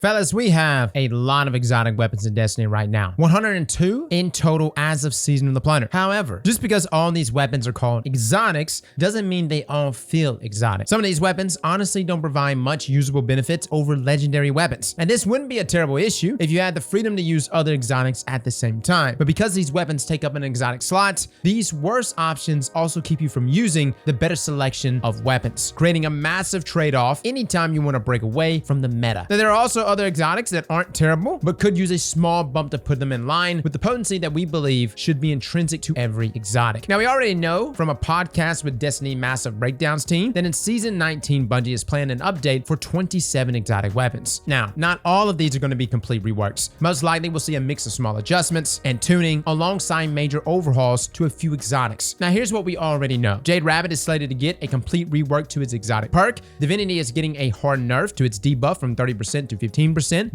Fellas, we have a lot of exotic weapons in Destiny right now. 102 in total as of Season of the Plunder. However, just because all these weapons are called exotics doesn't mean they all feel exotic. Some of these weapons honestly don't provide much usable benefits over legendary weapons. And this wouldn't be a terrible issue if you had the freedom to use other exotics at the same time. But because these weapons take up an exotic slot, these worse options also keep you from using the better selection of weapons, creating a massive trade-off anytime you want to break away from the meta. Now, there are also other exotics that aren't terrible, but could use a small bump to put them in line with the potency that we believe should be intrinsic to every exotic. Now, we already know from a podcast with Destiny Massive Breakdowns team that in Season 19, Bungie has planned an update for 27 exotic weapons. Now, not all of these are going to be complete reworks. Most likely, we'll see a mix of small adjustments and tuning alongside major overhauls to a few exotics. Now, here's what we already know. Jade Rabbit is slated to get a complete rework to its exotic perk. Divinity is getting a hard nerf to its debuff from 30% to 15%.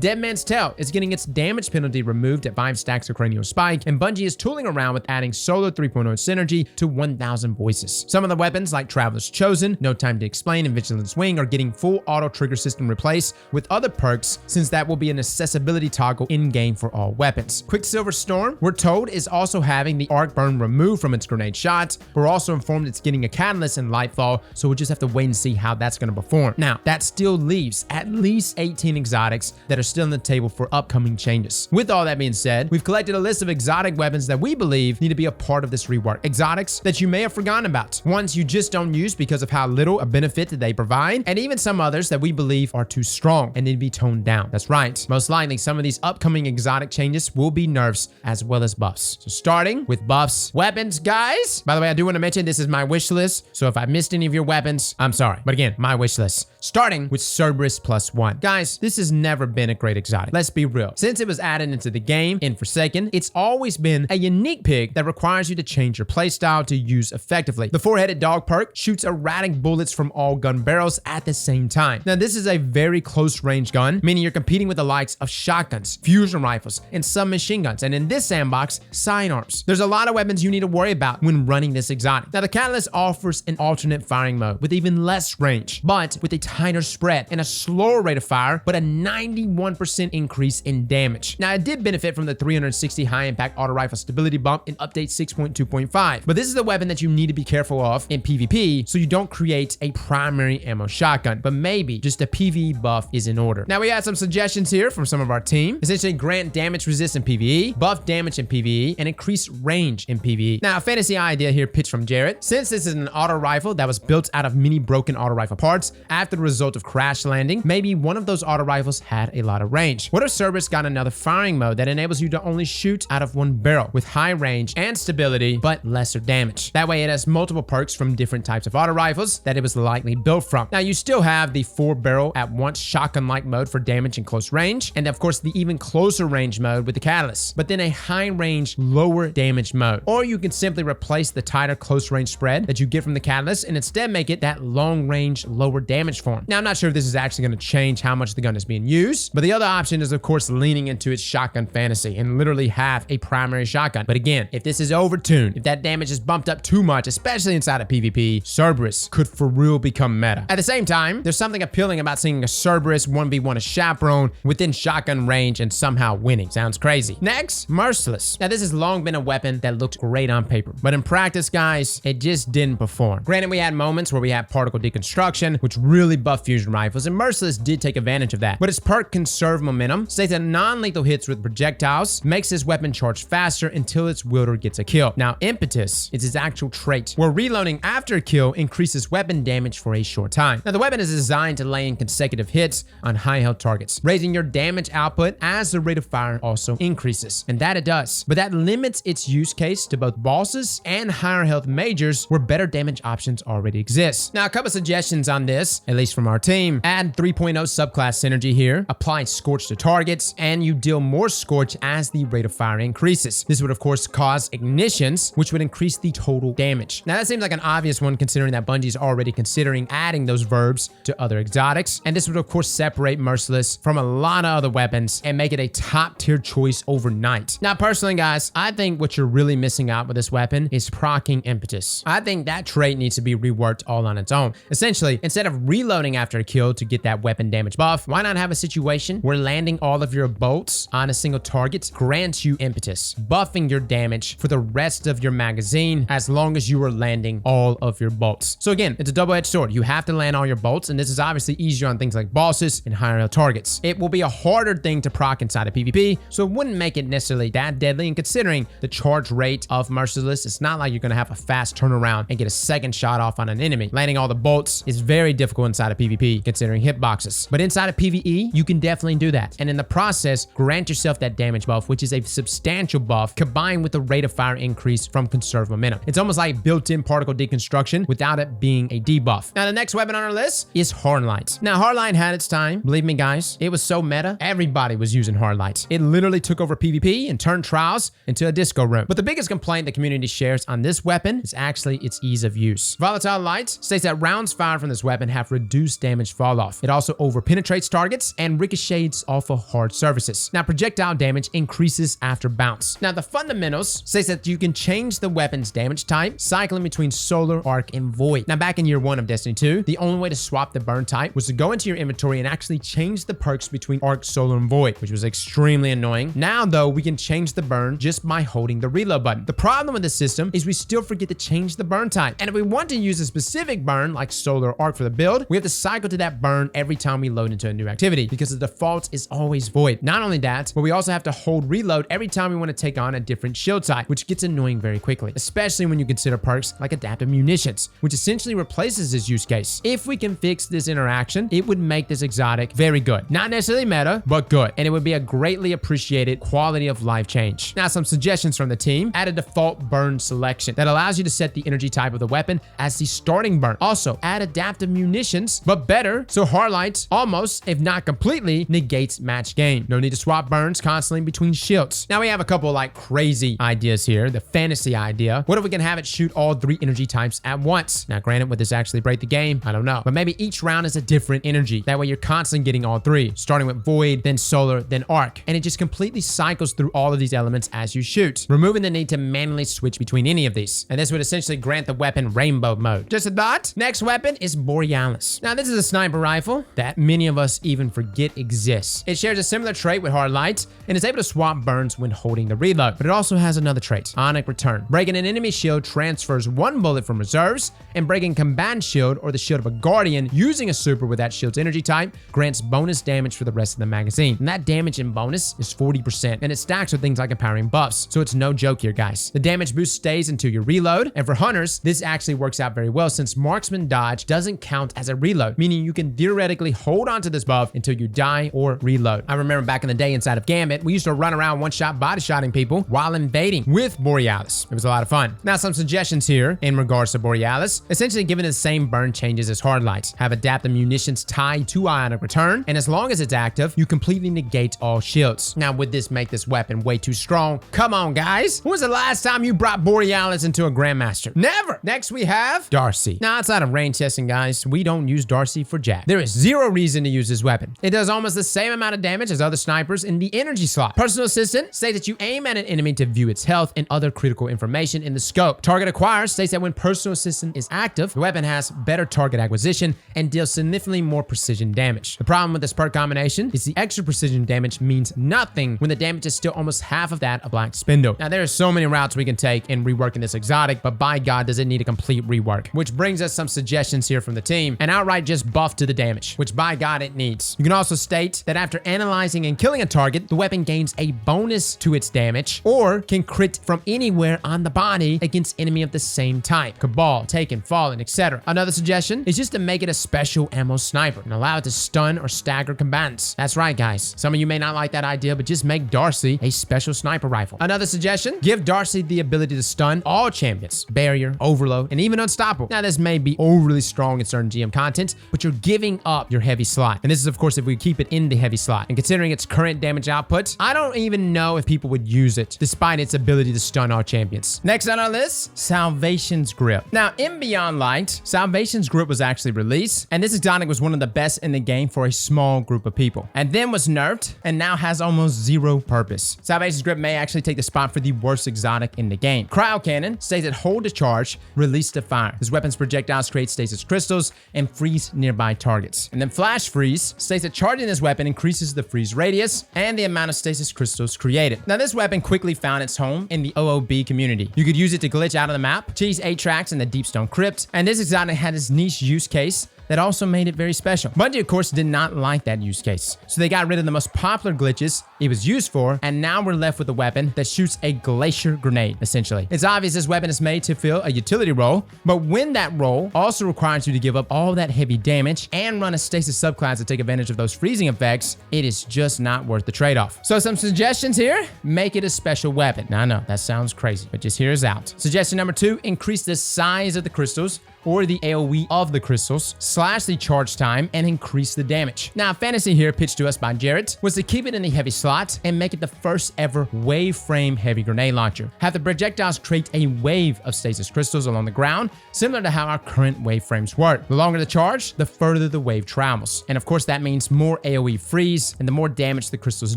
Dead Man's Tale is getting its damage penalty removed at 5 stacks of Cranial Spike, and Bungie is tooling around with adding Solar 3.0 synergy to 1,000 voices. Some of the weapons like Traveler's Chosen, No Time to Explain, and Vigilance Wing are getting full auto trigger system replaced with other perks, since that will be an accessibility toggle in-game for all weapons. Quicksilver Storm, we're told, is also having the arc burn removed from its grenade shot. We're also informed it's getting a catalyst in Lightfall, so we'll just have to wait and see how that's going to perform. Now, that still leaves at least 18 exotics that are still on the table for upcoming changes. With all that being said, we've collected a list of exotic weapons that we believe need to be a part of this rework. Exotics that you may have forgotten about, ones you just don't use because of how little a benefit that they provide, and even some others that we believe are too strong and need to be toned down. That's right. Most likely, some of these upcoming exotic changes will be nerfs as well as buffs. So starting with buffs, weapons, guys. By the way, I do want to mention this is my wish list, so if I missed any of your weapons, I'm sorry. But again, my wish list. Starting with Cerberus +1. Guys, this has never been a great exotic. Let's be real. Since it was added into the game in Forsaken, it's always been a unique pick that requires you to change your playstyle to use effectively. The four-headed dog perk shoots erratic bullets from all gun barrels at the same time. Now, this is a very close range gun, meaning you're competing with the likes of shotguns, fusion rifles, and some machine guns, and in this sandbox, sidearms. There's a lot of weapons you need to worry about when running this exotic. Now, the Catalyst offers an alternate firing mode with even less range, but with a tighter spread and a slower rate of fire, but a 91% increase in damage. Now, it did benefit from the 360 high impact auto rifle stability bump in update 6.2.5, but this is the weapon that you need to be careful of in PvP so you don't create a primary ammo shotgun, but maybe just a PvE buff is in order. Now, we had some suggestions here from some of our team. Essentially, grant damage resist in PvE, buff damage in PvE, and increase range in PvE. Now, a fantasy idea here pitched from Jared. Since this is an auto rifle that was built out of many broken auto rifle parts after the result of crash landing, maybe one of those auto rifles had a lot of range. What if Cerberus got another firing mode that enables you to only shoot out of one barrel with high range and stability, but lesser damage? That way it has multiple perks from different types of auto rifles that it was likely built from. Now, you still have the 4-barrel at once shotgun-like mode for damage in close range, and of course the even closer range mode with the Catalyst, but then a high range, lower damage mode. Or you can simply replace the tighter close range spread that you get from the Catalyst and instead make it that long range, lower damage form. Now, I'm not sure if this is actually going to change how much the gun is being used, but the other option is of course leaning into its shotgun fantasy and literally have a primary shotgun. But again, if this is overtuned, if that damage is bumped up too much, especially inside of PvP, Cerberus could for real become meta. At the same time, there's something appealing about seeing a Cerberus 1v1 a chaperone within shotgun range and somehow winning. Sounds crazy. Next, Merciless. Now, this has long been a weapon that looked great on paper, but in practice, guys, it just didn't perform. Granted, we had moments where we had particle deconstruction, which really buffed fusion rifles, and Merciless did take advantage of that, but its perk Conserve Momentum states that non-lethal hits with projectiles makes this weapon charge faster until its wielder gets a kill. Now, Impetus is its actual trait, where reloading after a kill increases weapon damage for a short time. Now, the weapon is designed to lay in consecutive hits on high health targets, raising your damage output as the rate of fire also increases, and that it does, but that limits its use case to both bosses and higher health majors where better damage options already exist. Now, a couple suggestions on this, at least from our team: add 3.0 subclass synergy here, apply Scorch to targets, and you deal more Scorch as the rate of fire increases. This would of course cause ignitions, which would increase the total damage. Now, that seems like an obvious one considering that Bungie is already considering adding those verbs to other exotics, and this would of course separate Merciless from a lot of other weapons and make it a top tier choice overnight. Now, personally, guys, I think what you're really missing out with this weapon is proccing Impetus. I think that trait needs to be reworked all on its own. Essentially, instead of reloading after a kill to get that weapon damage buff, why not have a a situation where landing all of your bolts on a single target grants you impetus, buffing your damage for the rest of your magazine as long as you are landing all of your bolts. So again, it's a double-edged sword. You have to land all your bolts, and this is obviously easier on things like bosses and higher targets. It will be a harder thing to proc inside of PvP, so it wouldn't make it necessarily that deadly, and considering the charge rate of Merciless, it's not like you're gonna have a fast turnaround and get a second shot off on an enemy. Landing all the bolts is very difficult inside of PvP, considering hitboxes. But inside of PvE, you can definitely do that, and in the process, grant yourself that damage buff, which is a substantial buff, combined with the rate of fire increase from conserve momentum. It's almost like built-in particle deconstruction without it being a debuff. Now, the next weapon on our list is Hardlight. Now, Hardlight had its time. Believe me, guys, it was so meta, everybody was using Hardlight. It literally took over PvP and turned trials into a disco room. But the biggest complaint the community shares on this weapon is actually its ease of use. Volatile Light states that rounds fired from this weapon have reduced damage fall off. It also over-penetrates targets and ricochets off of hard surfaces. Now, projectile damage increases after bounce. Now, the fundamentals says that you can change the weapon's damage type, cycling between Solar, Arc, and Void. Now, back in year 1 of Destiny 2, the only way to swap the burn type was to go into your inventory and actually change the perks between Arc, Solar, and Void, which was extremely annoying. Now, though, we can change the burn just by holding the reload button. The problem with this system is we still forget to change the burn type. And if we want to use a specific burn, like Solar or Arc for the build, we have to cycle to that burn every time we load into a new activity, because the default is always Void. Not only that, but we also have to hold reload every time we want to take on a different shield type, which gets annoying very quickly, especially when you consider perks like Adaptive Munitions, which essentially replaces this use case. If we can fix this interaction, it would make this exotic very good. Not necessarily meta, but good. And it would be a greatly appreciated quality of life change. Now, some suggestions from the team: add a default burn selection that allows you to set the energy type of the weapon as the starting burn. Also, add Adaptive Munitions, but better, so Hardlight almost, if not completely, negates match gain. No need to swap burns constantly between shields. Now, we have a couple like crazy ideas here. The fantasy idea: what if we can have it shoot all 3 energy types at once? Now, granted, would this actually break the game? I don't know. But maybe each round is a different energy. That way you're constantly getting all 3, starting with Void, then Solar, then Arc. And it just completely cycles through all of these elements as you shoot, removing the need to manually switch between any of these. And this would essentially grant the weapon rainbow mode. Just a thought. Next weapon is Borealis. Now, this is a sniper rifle that many of us even forget exists. It shares a similar trait with Hardlight and is able to swap burns when holding the reload. But it also has another trait: Onic Return. Breaking an enemy shield transfers 1 bullet from reserves, and breaking combat shield or the shield of a guardian using a super with that shield's energy type grants bonus damage for the rest of the magazine. And that damage in bonus is 40%, and it stacks with things like empowering buffs. So it's no joke here, guys. The damage boost stays until you reload, and for hunters, this actually works out very well since marksman dodge doesn't count as a reload, meaning you can theoretically hold on to this buff until you die or reload. I remember back in the day inside of Gambit, we used to run around one-shot body-shotting people while invading with Borealis. It was a lot of fun. Now, some suggestions here in regards to Borealis: essentially given the same burn changes as Hardlight. Have Adaptive Munitions tied to Ionic Return, and as long as it's active, you completely negate all shields. Now, would this make this weapon way too strong? Come on, guys. When was the last time you brought Borealis into a Grandmaster? Never. Next, we have D.A.R.C.I. Now, outside of range testing, guys, we don't use D.A.R.C.I for jack. There is zero reason to use this weapon. It does almost the same amount of damage as other snipers in the energy slot. Personal Assistant states that you aim at an enemy to view its health and other critical information in the scope. Target Acquire states that when Personal Assistant is active, the weapon has better target acquisition and deals significantly more precision damage. The problem with this perk combination is the extra precision damage means nothing when the damage is still almost half of that of Black Spindle. Now, there are so many routes we can take in reworking this exotic, but by God, does it need a complete rework. Which brings us some suggestions here from the team: and outright just buff to the damage, which by God it needs. You can also state that after analyzing and killing a target, the weapon gains a bonus to its damage, or can crit from anywhere on the body against enemy of the same type: Cabal, Taken, Fallen, etc. Another suggestion is just to make it a special ammo sniper and allow it to stun or stagger combatants. That's right, guys. Some of you may not like that idea, but just make D.A.R.C.I a special sniper rifle. Another suggestion: give D.A.R.C.I the ability to stun all champions, Barrier, Overload, and even Unstoppable. Now, this may be overly strong in certain GM content, but you're giving up your heavy slot. And this is, of course, if we keep it in the heavy slot. And considering its current damage output, I don't even know if people would use it, despite its ability to stun all champions. Next on our list, Salvation's Grip. Now, in Beyond Light, Salvation's Grip was actually released, and this exotic was one of the best in the game for a small group of people, and then was nerfed, and now has almost zero purpose. Salvation's Grip may actually take the spot for the worst exotic in the game. Cryo Cannon states that hold to charge, release to fire. This weapon's projectiles create stasis crystals and freeze nearby targets. And then Flash Freeze states states that charging this weapon increases the freeze radius and the amount of stasis crystals created. Now, this weapon quickly found its home in the OOB community. You could use it to glitch out of the map, cheese 8 tracks in the Deepstone Crypt, and this exotic had its niche use case that also made it very special. Bungie, of course, did not like that use case, so they got rid of the most popular glitches it was used for, and now we're left with a weapon that shoots a glacier grenade, essentially. It's obvious this weapon is made to fill a utility role, but when that role also requires you to give up all that heavy damage and run a stasis subclass to take advantage of those freezing effects, it is just not worth the trade-off. So some suggestions here: make it a special weapon. Now, I know that sounds crazy, but just hear us out. Suggestion number 2, increase the size of the crystals or the AoE of the crystals, slash the charge time, and increase the damage. Now, fantasy here pitched to us by Jarrett was to keep it in the heavy slot and make it the first ever wave frame heavy grenade launcher. Have the projectiles create a wave of stasis crystals along the ground, similar to how our current wave frames work. The longer the charge, the further the wave travels. And of course, that means more AoE freeze and the more damage the crystals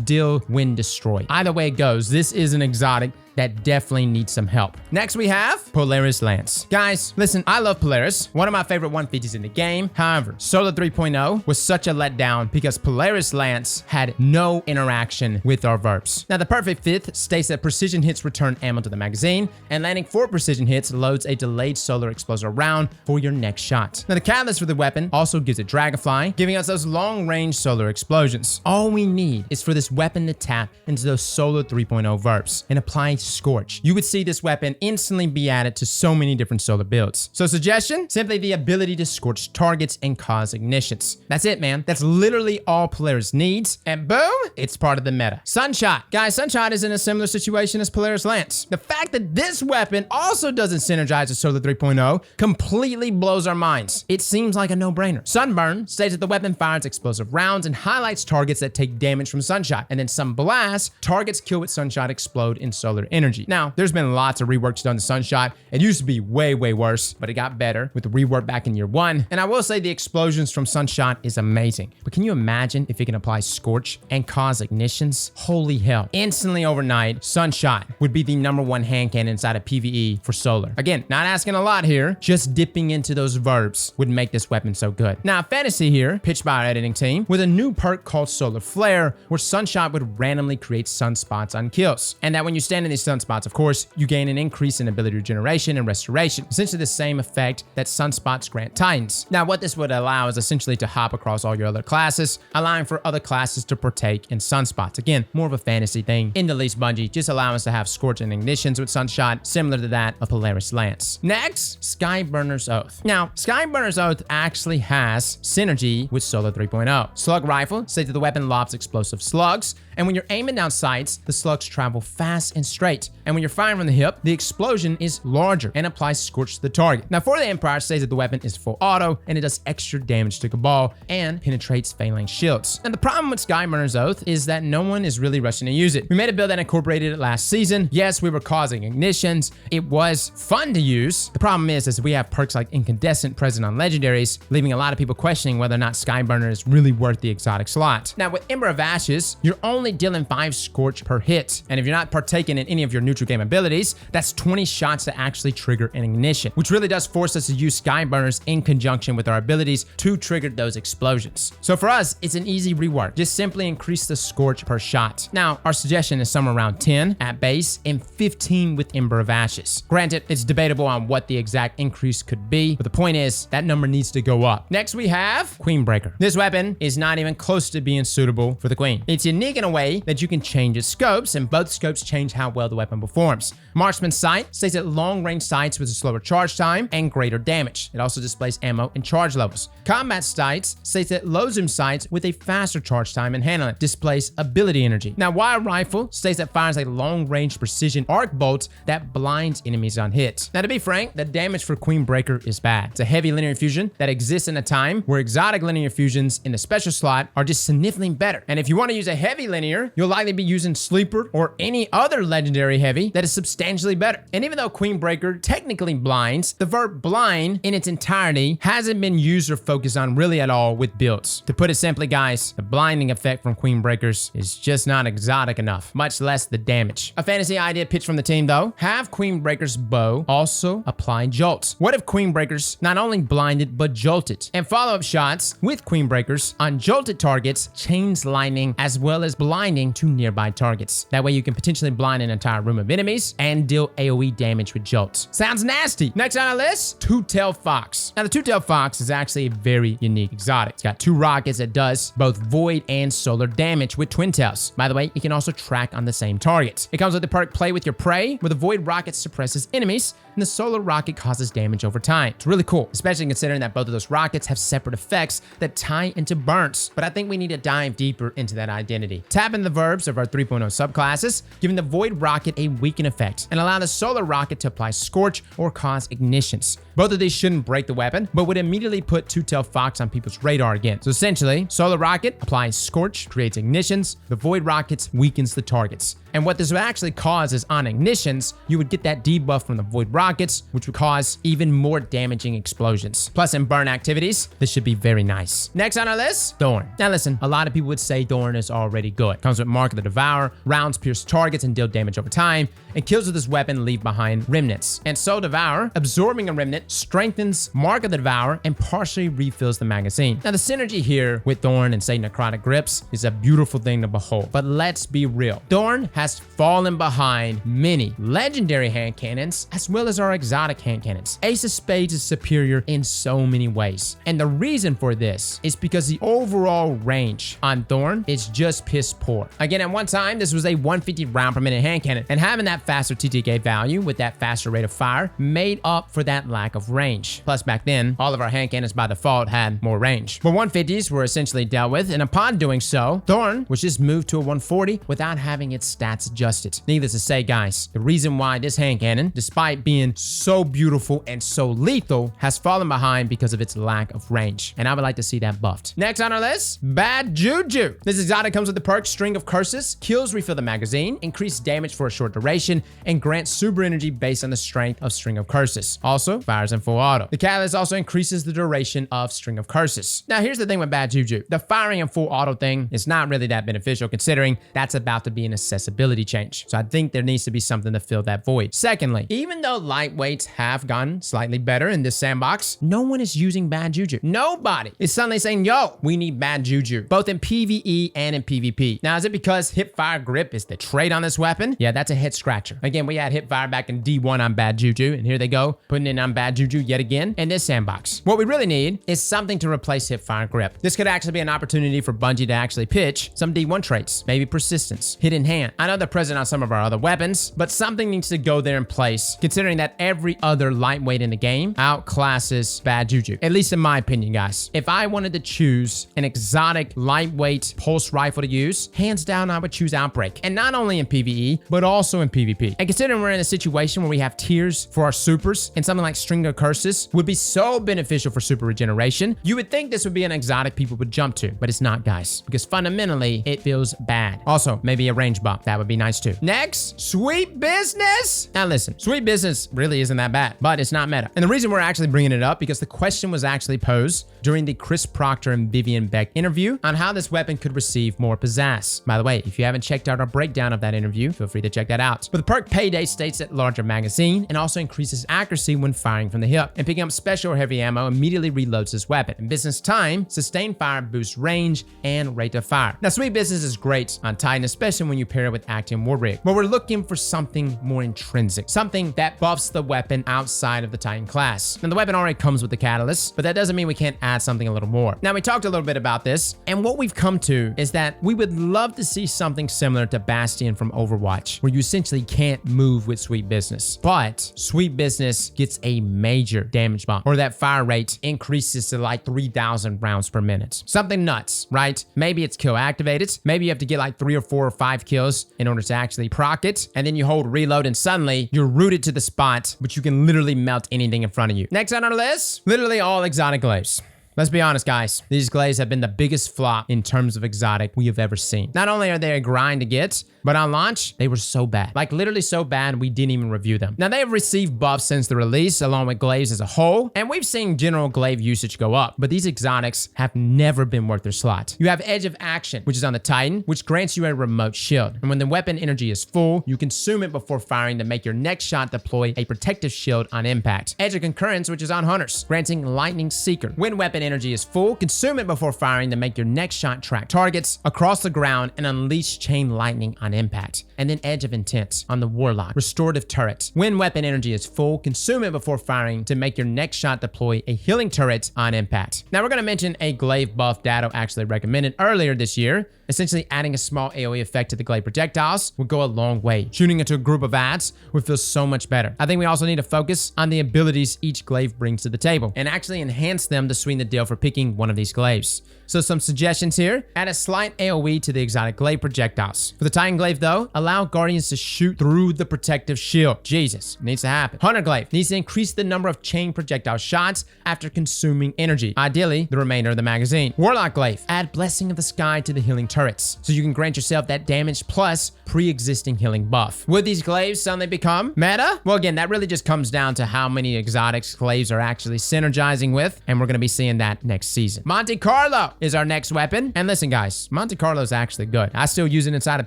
deal when destroyed. Either way it goes, this is an exotic that definitely needs some help. Next, we have Polaris Lance. Guys, listen, I love Polaris, one of my favorite 150s in the game. However, Solar 3.0 was such a letdown because Polaris Lance had no interaction with our VERPs. Now, the perfect fifth states that precision hits return ammo to the magazine, and landing 4 precision hits loads a delayed solar explosive round for your next shot. Now, the catalyst for the weapon also gives it Dragonfly, giving us those long-range solar explosions. All we need is for this weapon to tap into those Solar 3.0 VERPs and apply Scorch. You would see this weapon instantly be added to so many different solar builds. So suggestion, simply the ability to scorch targets and cause ignitions. That's it, man. That's literally all Polaris needs, and boom, it's part of the meta. Sunshot. Guys, Sunshot is in a similar situation as Polaris Lance. The fact that this weapon also doesn't synergize with Solar 3.0 completely blows our minds. It seems like a no-brainer. Sunburn states that the weapon fires explosive rounds and highlights targets that take damage from Sunshot, and then Sunblast, targets killed with Sunshot explode in solar energy. Now, there's been lots of reworks done to Sunshot. It used to be way worse, but it got better with the rework back in year 1. And I will say the explosions from Sunshot is amazing. But can you imagine if it can apply Scorch and cause ignitions? Holy hell. Instantly overnight, Sunshot would be the #1 hand cannon inside of PvE for solar. Again, not asking a lot here, just dipping into those verbs would make this weapon so good. Now, fantasy here, pitched by our editing team, with a new perk called Solar Flare, where Sunshot would randomly create sunspots on kills. And that when you stand in these sunspots, of course, you gain an increase in ability regeneration and restoration, essentially the same effect that sunspots grant Titans. Now, what this would allow is essentially to hop across all your other classes, allowing for other classes to partake in sunspots. Again, more of a fantasy thing. In the least, Bungie just allow us to have Scorch and Ignitions with Sunshot, similar to that of Polaris Lance. Next, Skyburner's Oath. Now, Skyburner's Oath actually has synergy with Solar 3.0. Slug Rifle states that the weapon lobs explosive slugs, and when you're aiming down sights, the slugs travel fast and straight. And when you're firing from the hip, the explosion is larger and applies Scorch to the target. Now, For the Empire states that the weapon is full auto, and it does extra damage to Cabal and penetrates phalanx shields. And the problem with Skyburner's Oath is that no one is really rushing to use it. We made a build that incorporated it last season. Yes, we were causing ignitions. It was fun to use. The problem is we have perks like Incandescent present on legendaries, leaving a lot of people questioning whether or not Skyburner is really worth the exotic slot. Now, with Ember of Ashes, you're only dealing 5 Scorch per hit. And if you're not partaking in any of your neutral game abilities, that's 20 shots to actually trigger an ignition, which really does force us to use Skyburners in conjunction with our abilities to trigger those explosions. So for us, it's an easy rework. Just simply increase the Scorch per shot. Now, our suggestion is somewhere around 10 at base and 15 with Ember of Ashes. Granted, it's debatable on what the exact increase could be, but the point is that number needs to go up. Next, we have Queenbreaker. This weapon is not even close to being suitable for the Queen. It's unique in a way that you can change its scopes, and both scopes change how well the weapon performs. Marksman's Sight states that long-range sights with a slower charge time and greater damage. It also displays ammo and charge levels. Combat Sights states that low-zoom sights with a faster charge time and handling displays ability energy. Now, Wire Rifle states that fires a long-range precision arc bolt that blinds enemies on hit. Now, to be frank, the damage for Queenbreaker is bad. It's a heavy linear fusion that exists in a time where exotic linear fusions in the special slot are just significantly better. And if you want to use a heavy linear, you'll likely be using Sleeper or any other legendary heavy that is substantially better. And even though Queenbreaker technically blinds, the verb blind in its entirety hasn't been used or focused on really at all with builds. To put it simply, guys, the blinding effect from Queenbreakers is is just not exotic enough, much less the damage. A fantasy idea pitch from the team though, have Queenbreaker's bow also apply jolts. What if Queenbreakers not only blinded but jolted? And follow-up shots with Queenbreakers on jolted targets, chains lightning, as well as blinding to nearby targets. That way you can potentially blind an entire room of enemies and deal AoE damage with jolts. Sounds nasty. Next on our list, Two-Tailed Fox. Now the Two-Tailed Fox is actually a very unique exotic. It's got 2 rockets that does both void and solar damage with twin tails. By the way, it can also track on the same targets. It comes with the perk Play with Your Prey, where the void rocket suppresses enemies and the solar rocket causes damage over time. It's really cool, especially considering that both of those rockets have separate effects that tie into burns. But I think we need to dive deeper into that identity. Tap in the verbs of our 3.0 subclasses, giving the void rocket a weaken effect and allow the solar rocket to apply scorch or cause ignitions. Both of these shouldn't break the weapon, but would immediately put Two-Tailed Fox on people's radar again. So essentially, solar rocket applies scorch, creates ignitions, the void rockets weakens the targets. And what this would actually cause is on ignitions, you would get that debuff from the void rockets, which would cause even more damaging explosions. Plus in burn activities, this should be very nice. Next on our list, Thorn. Now listen, a lot of people would say Thorn is already good. Comes with Mark of the Devourer, rounds pierce targets and deal damage over time, and kills with this weapon leave behind remnants. And so Devourer, absorbing a remnant, strengthens Mark of the Devourer and partially refills the magazine. Now the synergy here with Thorn and say Necrotic Grips is a beautiful thing to behold. But let's be real. Thorn has fallen behind many legendary hand cannons as well as our exotic hand cannons. Ace of Spades is superior in so many ways. And the reason for this is because the overall range on Thorn is just piss poor. Again, at one time, this was a 150 round per minute hand cannon, and having that faster TTK value with that faster rate of fire made up for that lack of range. Plus back then, all of our hand cannons by default had more range. But 150s were essentially dealt with, and upon doing so, Thorn was just moved to a 140 without having its stats adjusted. Needless to say, guys, the reason why this hand cannon, despite being so beautiful and so lethal, has fallen behind because of its lack of range. And I would like to see that buffed. Next on our list, Bad Juju. This exotic comes with the perk String of Curses, kills refill the magazine, increase damage for a short duration, and grants super energy based on the strength of String of Curses. Also, fires in full auto. The catalyst also increases the duration of String of Curses. Now, here's the thing with Bad Juju. The firing in full auto thing is not really that beneficial considering that's about to be an accessibility change. So I think there needs to be something to fill that void. Secondly, even though lightweights have gotten slightly better in this sandbox, no one is using Bad Juju. Nobody is suddenly saying, yo, we need Bad Juju, both in PvE and in PvP. Now, is it because hipfire grip is the trait on this weapon? Yeah, that's a head scratcher. Again, we had hipfire back in D1 on Bad Juju, and here they go, putting it on Bad Juju yet again in this sandbox. What we really need is something to replace hipfire grip. This could actually be an opportunity for Bungie to actually pitch some D1 traits, maybe persistence, hidden hand. I know they're present on some of our other weapons, but something needs to go there in place, considering that every other lightweight in the game outclasses Bad Juju, at least in my opinion, guys. If I wanted to choose an exotic lightweight pulse rifle to use, hands down, I would choose Outbreak. And not only in PvE, but also in PvP. And considering we're in a situation where we have tiers for our supers, and something like String of Curses would be so beneficial for super regeneration, you would think this would be an exotic people would jump to, but it's not, guys, because fundamentally it feels bad. Also, maybe a range bump, that would be nice too. Next, Sweet Business. Now listen, Sweet Business really isn't that bad, but it's not meta. And the reason we're actually bringing it up because the question was actually posed during the Chris Proctor and Vivian Beck interview on how this weapon could receive more pizzazz. By the way, if you haven't checked out our breakdown of that interview, feel free to check that out. But the perk Payday states that larger magazine and also increases accuracy when firing from the hip, and picking up special or heavy ammo immediately reloads this weapon. In business time, sustained fire boosts range and rate of fire. Now, Sweet Business is great on Titan, especially when you pair it with Actium War Rig, but we're looking for something more intrinsic, something that buffs the weapon outside of the Titan class. Now, the weapon already comes with the catalyst, but that doesn't mean we can't add something a little more. Now, we talked a little bit about this, and what we've come to is that we would love to see something similar to Bastion from Overwatch, where you essentially can't move with Sweet Business, but Sweet Business gets a major damage bump, or that fire rate increases to like 3,000 rounds per minute. Something nuts, right? Maybe it's kill activated. Maybe you have to get like 3 or 4 or 5 kills in order to actually proc it, and then you hold reload and suddenly you're rooted to the spot, but you can literally melt anything in front of you. Next on our list, literally all exotic glaives. Let's be honest, guys. These glaives have been the biggest flop in terms of exotic we have ever seen. Not only are they a grind to get, But on launch, they were so bad. Like literally so bad, we didn't even review them. Now they have received buffs since the release, along with Glaives as a whole, and we've seen general Glaive usage go up, but these exotics have never been worth their slot. You have Edge of Action, which is on the Titan, which grants you a remote shield. And when the weapon energy is full, you consume it before firing to make your next shot deploy a protective shield on impact. Edge of Concurrence, which is on Hunters, granting Lightning Seeker. When weapon energy is full, consume it before firing to make your next shot track targets across the ground and unleash Chain Lightning on impact. And then Edge of Intent on the Warlock, Restorative Turret. When weapon energy is full, consume it before firing to make your next shot deploy a healing turret on impact. Now we're going to mention a Glaive buff Dado actually recommended earlier this year. Essentially adding a small AoE effect to the Glaive projectiles would go a long way. Shooting into a group of ads would feel so much better. I think we also need to focus on the abilities each Glaive brings to the table and actually enhance them to sweeten the deal for picking one of these Glaives. So some suggestions here: add a slight AoE to the exotic Glaive projectiles. For the Titan Glaive though, allow Guardians to shoot through the protective shield. Jesus, needs to happen. Hunter Glaive needs to increase the number of chain projectile shots after consuming energy, ideally the remainder of the magazine. Warlock Glaive, add Blessing of the Sky to the healing turrets, so you can grant yourself that damage plus pre-existing healing buff. Would these Glaives suddenly become meta? Well, again, that really just comes down to how many exotics Glaives are actually synergizing with, and we're going to be seeing that next season. Monte Carlo is our next weapon. And listen, guys, Monte Carlo is actually good. I still use it inside of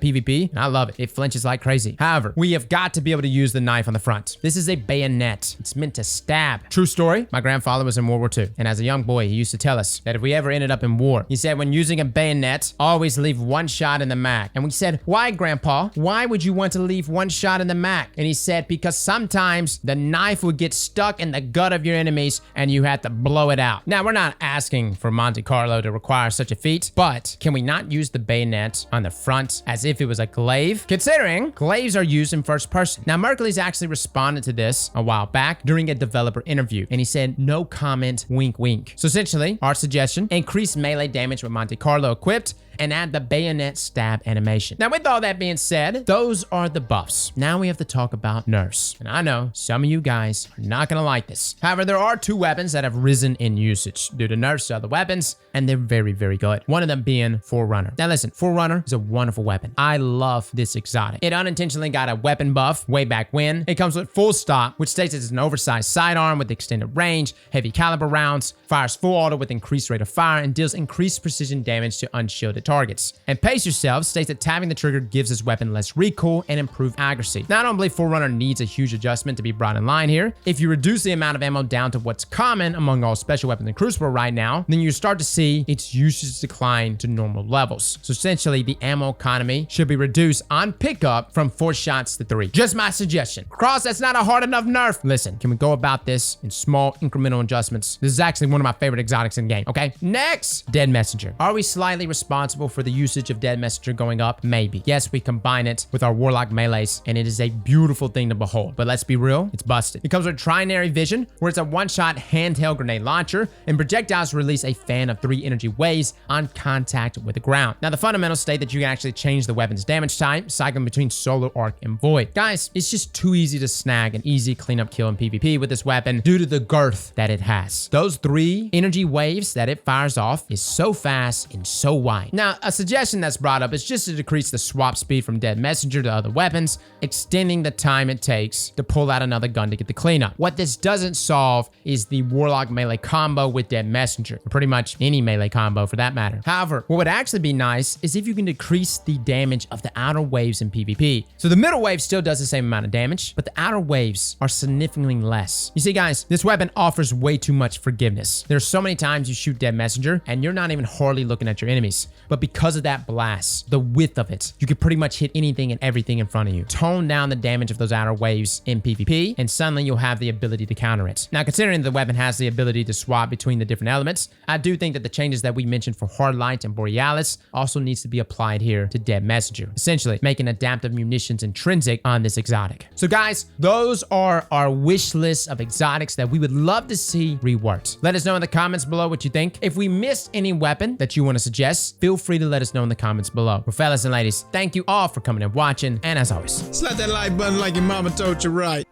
PvP, and I love it. It flinches like crazy. However, we have got to be able to use the knife on the front. This is a bayonet. It's meant to stab. True story, my grandfather was in World War II, and as a young boy, he used to tell us that if we ever ended up in war, he said when using a bayonet, always leave one shot in the mag. And we said, why, Grandpa? Why would you want to leave one shot in the mag? And he said, because sometimes the knife would get stuck in the gut of your enemies and you had to blow it out. Now, we're not asking for Monte Carlo to require such a feat, but can we not use the bayonet on the front as if it was a Glaive? Considering Glaives are used in first person. Now, Merciless actually responded to this a while back during a developer interview, and he said, no comment, wink, wink. So essentially, our suggestion, increase melee damage with Monte Carlo equipped, and add the bayonet stab animation. Now, with all that being said, those are the buffs. Now we have to talk about nerfs. And I know some of you guys are not gonna like this. However, there are two weapons that have risen in usage due to nerfs to other weapons, and they're very, very good. One of them being Forerunner. Now listen, Forerunner is a wonderful weapon. I love this exotic. It unintentionally got a weapon buff way back when. It comes with full stock, which states it's an oversized sidearm with extended range, heavy caliber rounds, fires full auto with increased rate of fire, and deals increased precision damage to unshielded targets. And Pace Yourself states that tapping the trigger gives this weapon less recoil and improved accuracy. Now, I don't believe Forerunner needs a huge adjustment to be brought in line here. If you reduce the amount of ammo down to what's common among all special weapons in Crucible right now, then you start to see its usage decline to normal levels. So essentially, the ammo economy should be reduced on pickup from 4 shots to 3. Just my suggestion. Cross, that's not a hard enough nerf. Listen, can we go about this in small incremental adjustments? This is actually one of my favorite exotics in the game, okay? Next, Dead Messenger. Are we slightly responsible for the usage of Dead Messenger going up? Maybe. Yes, we combine it with our Warlock melees, and it is a beautiful thing to behold. But let's be real, it's busted. It comes with Trinary Vision, where it's a one-shot handheld grenade launcher, and projectiles release a fan of 3 energy waves on contact with the ground. Now, the fundamentals state that you can actually change the weapon's damage type, cycling between Solar, Arc, and Void. Guys, it's just too easy to snag an easy cleanup kill in PvP with this weapon due to the girth that it has. Those 3 energy waves that it fires off is so fast and so wide. Now, a suggestion that's brought up is just to decrease the swap speed from Dead Messenger to other weapons, extending the time it takes to pull out another gun to get the cleanup. What this doesn't solve is the Warlock melee combo with Dead Messenger, or pretty much any melee combo for that matter. However, what would actually be nice is if you can decrease the damage of the outer waves in PvP. So the middle wave still does the same amount of damage, but the outer waves are significantly less. You see, guys, this weapon offers way too much forgiveness. There's so many times you shoot Dead Messenger and you're not even hardly looking at your enemies, but because of that blast, the width of it, you could pretty much hit anything and everything in front of you. Tone down the damage of those outer waves in PvP, and suddenly you'll have the ability to counter it. Now, considering the weapon has the ability to swap between the different elements, I do think that the changes that we mentioned for Hardlight and Borealis also needs to be applied here to Dead Messenger, essentially making adaptive munitions intrinsic on this exotic. So guys, those are our wish list of exotics that we would love to see reworked. Let us know in the comments below what you think. If we missed any weapon that you want to suggest, feel free to let us know in the comments below. Well, fellas and ladies, thank you all for coming and watching, and as always, slap that like button like your mama told you right.